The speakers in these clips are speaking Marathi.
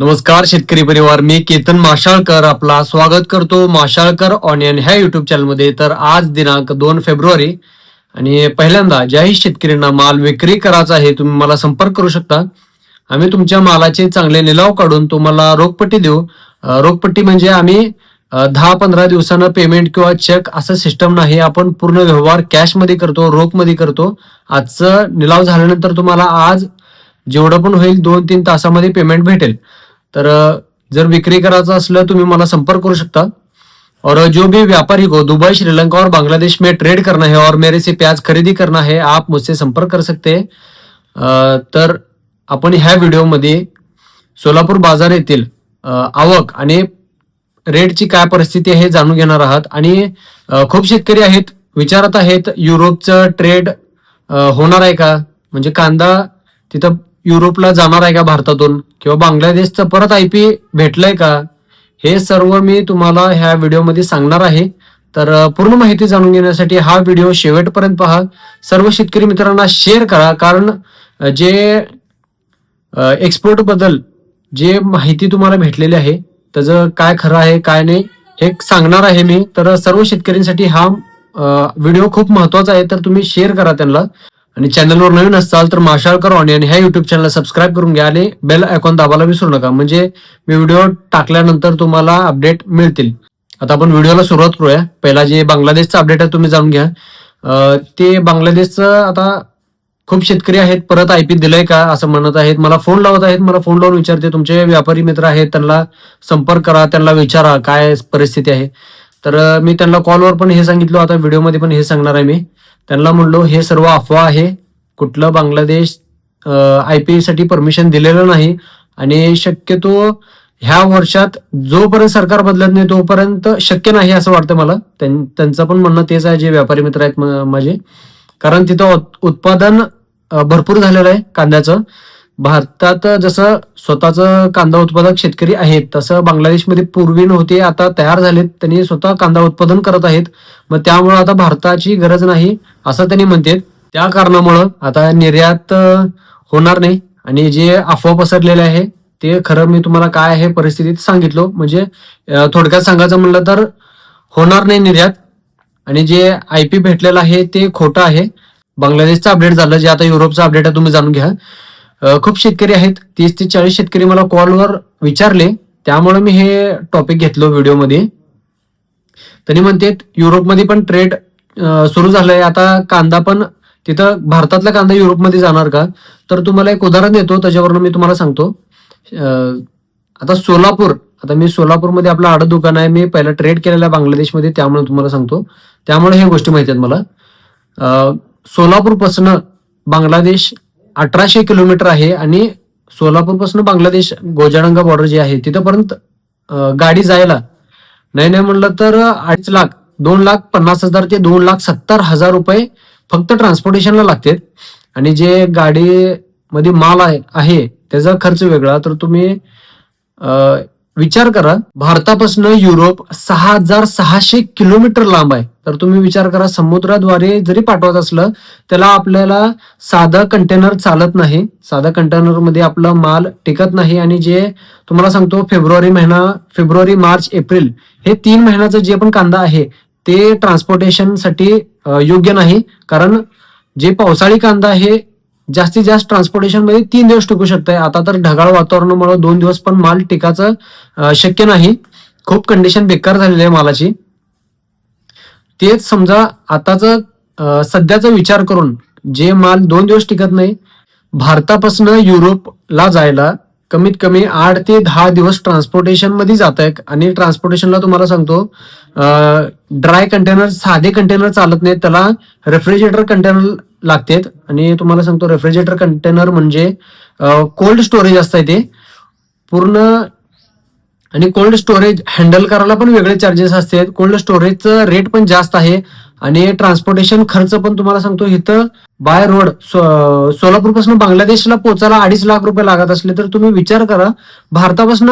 नमस्कार शेतकरी परिवार, मी केतन माशाळकर आपला स्वागत करतो माशाळकर ऑनियन ह्या युट्यूब चॅनलमध्ये. तर आज दिनांक 2 फेब्रुवारी आणि पहिल्यांदा ज्याही शेतकऱ्यांना माल विक्री करायचा आहे तुम्ही मला संपर्क करू शकता. आम्ही तुमच्या मालाचे चांगले लिलाव काढून तुम्हाला रोखपट्टी देऊ. रोखपट्टी म्हणजे आम्ही 10-15 दिवसानं पेमेंट किंवा चेक असं सिस्टम नाही. आपण पूर्ण व्यवहार कॅश मध्ये करतो, रोख मध्ये करतो. आजचं निलाव झाल्यानंतर तुम्हाला आज जेवढं पण होईल 2-3 तासामध्ये पेमेंट भेटेल. तर जर विक्री करायचं असलं तुम्ही मला संपर्क करू शकता. और जो भी व्यापारी को दुबई, श्रीलंका और बांग्लादेश में ट्रेड करना है और मेरे से प्याज खरीदी करना है, आप मुझसे संपर्क कर सकते हैं. तर आपण ह्या व्हिडिओमध्ये सोलापूर बाजार येथील आवक आणि रेटची काय परिस्थिती आहे हे जाणून घेणार आहात. आणि खूप शेतकरी आहेत विचारत आहेत युरोपचं ट्रेड होणार आहे का, म्हणजे कांदा तिथं युरोपला जाणार आहे का भारतातून, किंवा बांगलादेशचं परत आयपी भेटलंय का, हे सर्व मी तुम्हाला ह्या व्हिडिओमध्ये सांगणार आहे. तर पूर्ण माहिती जाणून घेण्यासाठी हा व्हिडिओ शेवटपर्यंत पहा. सर्व शेतकरी मित्रांना शेअर करा, कारण जे एक्सपोर्ट बद्दल जे माहिती तुम्हाला भेटलेली आहे त्याचं काय खरं आहे काय नाही हे सांगणार आहे मी. तर सर्व शेतकऱ्यांसाठी हा व्हिडिओ खूप महत्वाचा आहे, तर तुम्ही शेअर करा त्यांना. आणि चॅनलवर नवीन असाल तर माशाळकर ऑनियन ह्या युट्यूब चॅनलला सबस्क्राईब करून घ्या आणि बेल आयकॉन दाबायला विसरू नका, म्हणजे मी व्हिडिओ टाकल्यानंतर तुम्हाला अपडेट मिळतील. आता आपण व्हिडिओला सुरुवात करूया. पहिला जे बांगलादेशचं अपडेट आहे तुम्ही जाणून घ्या. ते बांगलादेशचं आता खूप शेतकरी आहेत परत आयपी दिलंय का असं म्हणत आहेत, मला फोन लावत आहेत. मला फोन लावून विचारते, तुमचे व्यापारी मित्र आहेत त्यांना संपर्क करा, त्यांना विचारा काय परिस्थिती आहे. तर मी त्यांना कॉलवर पण हे सांगितलं, आता व्हिडिओमध्ये पण हे सांगणार आहे. मी त्यांना म्हणलो हे सर्व अफवा आहे, कुठलं बांगलादेश आयपी साठी परमिशन दिलेलं नाही. आणि शक्यतो ह्या वर्षात जोपर्यंत सरकार बदलत नाही तोपर्यंत शक्य नाही असं वाटतं मला. त्यांचं पण म्हणणं तेच आहे, जे व्यापारी मित्र आहेत माझे. कारण तिथं उत्पादन भरपूर झालेलं आहे कांद्याचं. भारतात जसं स्वतःचं कांदा उत्पादक शेतकरी आहेत तसं बांगलादेशमध्ये पूर्वी नव्हते, आता तयार झालेत, त्यांनी स्वतः कांदा उत्पादन करत आहेत. मग त्यामुळे आता भारताची गरज नाही असं त्यांनी म्हणतात. त्या कारणामुळं आता निर्यात होणार नाही. आणि जे अफवा पसरलेले आहे ते खरं मी तुम्हाला काय आहे परिस्थितीत सांगितलं. म्हणजे थोडक्यात सांगायचं म्हणलं तर होणार नाही निर्यात. आणि जे आयपी भेटलेलं आहे ते खोटं आहे. बांगलादेशचं अपडेट झालं, जे आता युरोपचं अपडेट आहे तुम्ही जाणून घ्या. खूप शेतकरी आहेत, 30 ते 40 शेतकरी मला कॉलवर विचारले, त्यामुळे मी हे टॉपिक घेतलो व्हिडिओमध्ये. त्यांनी म्हणतात युरोपमध्ये पण ट्रेड सुरू झालंय, आता कांदा पण तिथं भारतातला कांदा युरोपमध्ये जाणार का. तर तुम्हाला एक उदाहरण देतो, त्याच्यावरून मी तुम्हाला सांगतो. आता सोलापूर, आता मी सोलापूरमध्ये आपलं आडत दुकान आहे, मी पहिला ट्रेड केलेला आहे बांगलादेशमध्ये, त्यामुळे तुम्हाला सांगतो. त्यामुळे हे गोष्टी माहिती आहेत मला. सोलापूरपासून बांगलादेश 1800 किलोमीटर आहे आणि सोलापूरपासून बांगलादेश गोजाडंगा बॉर्डर जे आहे तिथपर्यंत गाडी जायला नाही म्हणलं तर 2.5 लाख 2,50,000 ते 2,70,000 रुपये फक्त ट्रान्सपोर्टेशनला लागतात. आणि जे गाडीमध्ये माल आहे त्याचा खर्च वेगळा. तर तुम्ही विचार करा, भारतापासून युरोप 6,600 किलोमीटर लांब आहे. तर तुम्ही विचार करा, समुद्राद्वारे जरी पाठवत असलं त्याला आपल्याला साधं कंटेनर चालत नाही, साधा कंटेनर मध्ये आपला माल टिकत नाही. आणि जे तुम्हाला सांगतो फेब्रुवारी, मार्च, एप्रिल हे 3 महिन्याचं जे पण कांदा आहे ते ट्रान्सपोर्टेशन साठी योग्य नाही. कारण जे पावसाळी कांदा आहे जास्तीत जास्त ट्रान्सपोर्टेशन मध्ये 3 दिवस टिकू शकते. आता तर ढगाळ वातावरणामुळे 2 दिवस पण माल टिकायचं शक्य नाही. खूप कंडिशन बेकार झालेली आहे मालाची. तेच समजा आताच सध्याचा विचार करून जे माल 2 दिवस टिकत नाही, भारतापासून युरोपला जायला कमीत कमी 8 ते 10 दिवस ट्रान्सपोर्टेशन मध्ये जात आहे. आणि ट्रान्सपोर्टेशनला तुम्हाला सांगतो ड्राय कंटेनर, साधे कंटेनर चालत नाहीत, त्याला रेफ्रिजरेटर कंटेनर लागतात. आणि तुम्हाला सांगतो रेफ्रिजरेटर कंटेनर म्हणजे कोल्ड स्टोरेज असतं ते पूर्ण. आणि कोल्ड स्टोरेज हँडल करायला पण वेगळे चार्जेस असतात. कोल्ड स्टोरेजचं रेट पण जास्त आहे. आणि ट्रान्सपोर्टेशन खर्च पण तुम्हाला सांगतो, इथं बाय रोड सोलापूरपासून बांगलादेशला पोहोचायला 2.5 लाख रुपये लागत असले तर तुम्ही विचार करा भारतापासून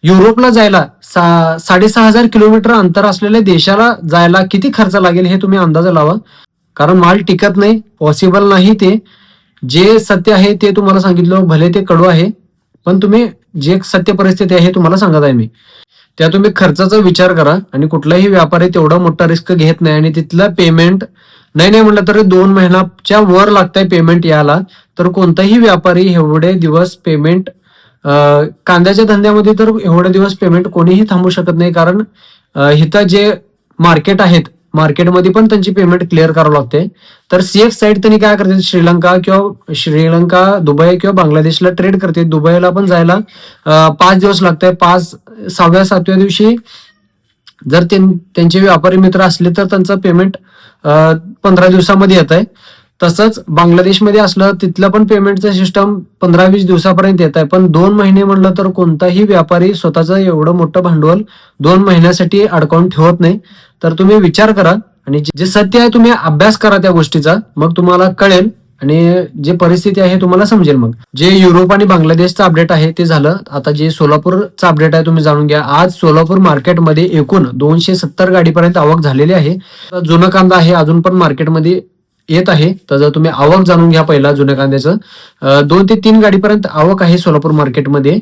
युरोपला जायला 6,500 किलोमीटर अंतर असलेल्या देशाला जायला किती खर्च लागेल हे तुम्ही अंदाजा लावा. कारण माल टिकत नाही, पॉसिबल नाही. ते जे सत्य आहे ते तुम्हाला सांगितलं, भले ते कडू आहे पण तुम्ही जे सत्य परिस्थिती आहे हे तुम्हाला सांगत आहे मी. त्या तुम्ही खर्चाचा विचार करा आणि कुठलाही व्यापारी तेवढा मोठा रिस्क घेत नाही आणि तिथलं पेमेंट नाही म्हटलं तरी 2 महिन्याच्या वर लागतंय पेमेंट यायला. तर कोणताही व्यापारी एवढे दिवस पेमेंट कांद्याच्या धंद्यामध्ये तर एवढे दिवस पेमेंट कोणीही थांबू शकत नाही, कारण इथं जे मार्केट आहेत मार्केटमध्ये पण त्यांची पेमेंट क्लिअर करावं लागते. तर सेफ साईड त्यांनी काय करते, श्रीलंका दुबई किंवा बांगलादेशला ट्रेड करते. दुबईला पण जायला 5 दिवस लागतंय. 6व्या-7व्या दिवशी जर त्यांचे व्यापारी मित्र असले तर त्यांचं पेमेंट 15 दिवसामध्ये येत आहे. तसंच बांगलादेशमध्ये असलं तिथलं पण पेमेंटचं सिस्टम 15-20 दिवसापर्यंत येत आहे. पण 2 महिने म्हणलं तर कोणताही व्यापारी स्वतःचं एवढं मोठं भांडवल 2 महिन्यासाठी अडकावून ठेवत नाही. तर तुम्ही विचार करा आणि जे सत्य आहे तुम्ही अभ्यास करा त्या गोष्टीचा, मग तुम्हाला कळेल आणि जे परिस्थिती आहे तुम्हाला समजेल. मग जे युरोप आणि बांगलादेशचं अपडेट आहे ते झालं. आता जे सोलापूरचं अपडेट आहे तुम्ही जाणून घ्या. आज सोलापूर मार्केटमध्ये एकूण 270 गाडीपर्यंत आवक झालेली आहे. जुना कांदा आहे अजून पण मार्केटमध्ये येत आहे. तर जर तुम्ही आवक जाणून घ्या पहिला जुन्या कांद्याचं. 2 ते 3 गाडीपर्यंत आवक आहे सोलापूर मार्केटमध्ये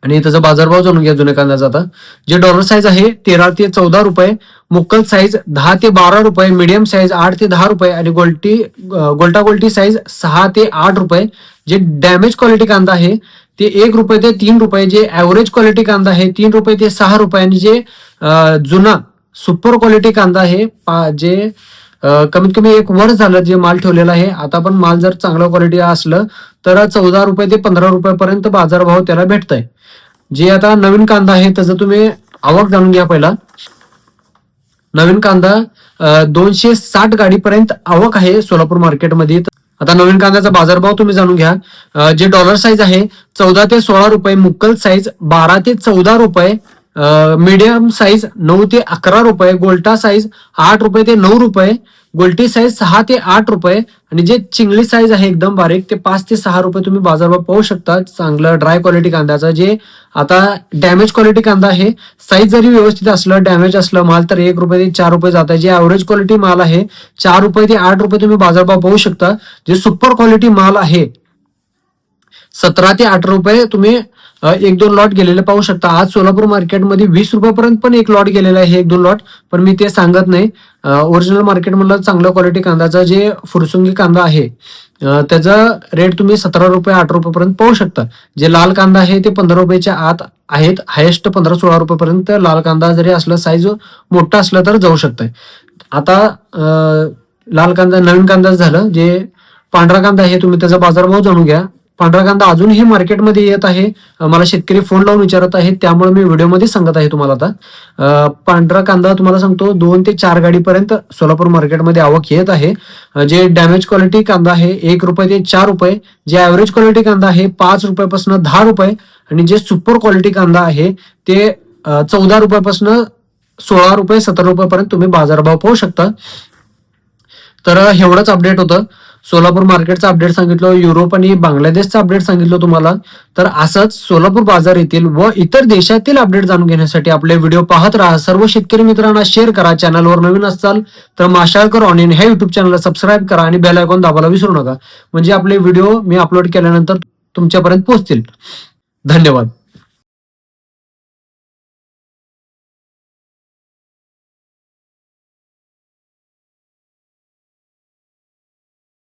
आणि त्याचा बाजारभाव जाणून घ्या जुन्या कांद्याचा. आता जे डॉलर साईज आहे 13 ते 14 रुपये, मुक्कल साईज 10 ते 12 रुपये, मीडियम साईज 8 ते 10 रुपये आणि गोल्टी साईज 6 ते 8 रुपये. जे डॅमेज क्वालिटी कांदा आहे ते 1 रुपये ते 3 रुपये. जे ऍव्हरेज क्वालिटी कांदा आहे 3 रुपये ते 6 रुपये आणि जे जुना सुपर क्वालिटी कांदा आहे जे कमीत कमी 1 वर्ष झालं जे माल ठेवलेला आहे, आता पण माल जर चांगला क्वालिटी असलं तर 14 रुपये ते 15 रुपयापर्यंत बाजारभाव त्याला भेटत आहे. जे आता नवीन कांदा आहे त्याचं तुम्ही आवक जाणून घ्या पहिला. नवीन कांदा 260 गाडीपर्यंत आवक आहे सोलापूर मार्केटमध्ये. आता नवीन कांद्याचा बाजारभाव तुम्ही जाणून घ्या. जे डॉलर साईज आहे 14 ते 16 रुपये, मुक्कल साईज 12 ते 14 रुपये, मीडियम साईज 9 ते 11 रुपये, गोल्टा साईज 8 रुपये ते 9 रुपये, गोल्टी साईज 6 ते 8 रुपये आणि जे चिंगळी साईज आहे एकदम बारीक ते 5 ते 6 रुपये तुम्ही बाजारभाव पाहू शकता. चांगलं ड्राय क्वालिटी कांद्याचा. जे आता डॅमेज क्वालिटी कांदा आहे, साईज जरी व्यवस्थित असलं डॅमेज असलं माल तर 1 रुपये ते 4 रुपये जात आहे. जे ऍव्हरेज क्वालिटी माल आहे 4 रुपये ते 8 रुपये तुम्ही बाजारभाव पाहू शकता. जे सुपर क्वालिटी माल आहे 17 ते 8 रुपये तुम्ही 1-2 लॉट गेलेले पाहू शकता. आज सोलापूर मार्केटमध्ये 20 रुपयापर्यंत पण एक लॉट गेलेला आहे, 1-2 लॉट, पण मी ते सांगत नाही. ओरिजिनल मार्केट म्हणलं चांगल्या क्वालिटी कांद्याचा जे फुरसुंगी कांदा आहे त्याचा रेट तुम्ही 17 रुपये 8 रुपयापर्यंत पाहू शकता. जे लाल कांदा आहे ते 15 रुपयाच्या आत आहेत. हायेस्ट 15-16 रुपयापर्यंत लाल कांदा जरी असला साईज मोठा असला तर जाऊ शकतंय. आता लाल कांदा नवीन कांदा झालं. जे पांढरा कांदा आहे तुम्ही त्याचा बाजारभाव जाणून घ्या. पांढरा कांदा अजूनही मार्केटमध्ये येत आहे. मला शेतकरी फोन लावून विचारत आहेत त्यामुळे मी व्हिडिओमध्ये सांगत आहे तुम्हाला. आता पांढरा कांदा तुम्हाला सांगतो 2 ते 4 गाडीपर्यंत सोलापूर मार्केटमध्ये आवक येत आहे. जे डॅमेज क्वालिटी कांदा आहे 1 रुपये ते 4 रुपये, जे ऍव्हरेज क्वालिटी कांदा आहे 5 रुपयापासून 10 रुपये आणि जे सुपर क्वालिटी कांदा आहे ते 14 रुपयापासून 16 रुपये 17 रुपयापर्यंत तुम्ही बाजारभाव पाहू शकता. तर एवढंच अपडेट होतं. सोलापूर मार्केटचं अपडेट सांगितलं, युरोप आणि बांगलादेशचं अपडेट सांगितलं तुम्हाला. तर असंच सोलापूर बाजार येथील व इतर देशातील अपडेट जाणून घेण्यासाठी आपले व्हिडिओ पाहत राहा. सर्व शेतकरी मित्रांना शेअर करा. चॅनलवर नवीन असाल तर माशाळकर ऑनलाईन ह्या युट्यूब चॅनलला सबस्क्राईब करा आणि बेल आयकॉन दाबायला विसरू नका, म्हणजे आपले व्हिडिओ मी अपलोड केल्यानंतर तुमच्यापर्यंत पोहोचतील. धन्यवाद.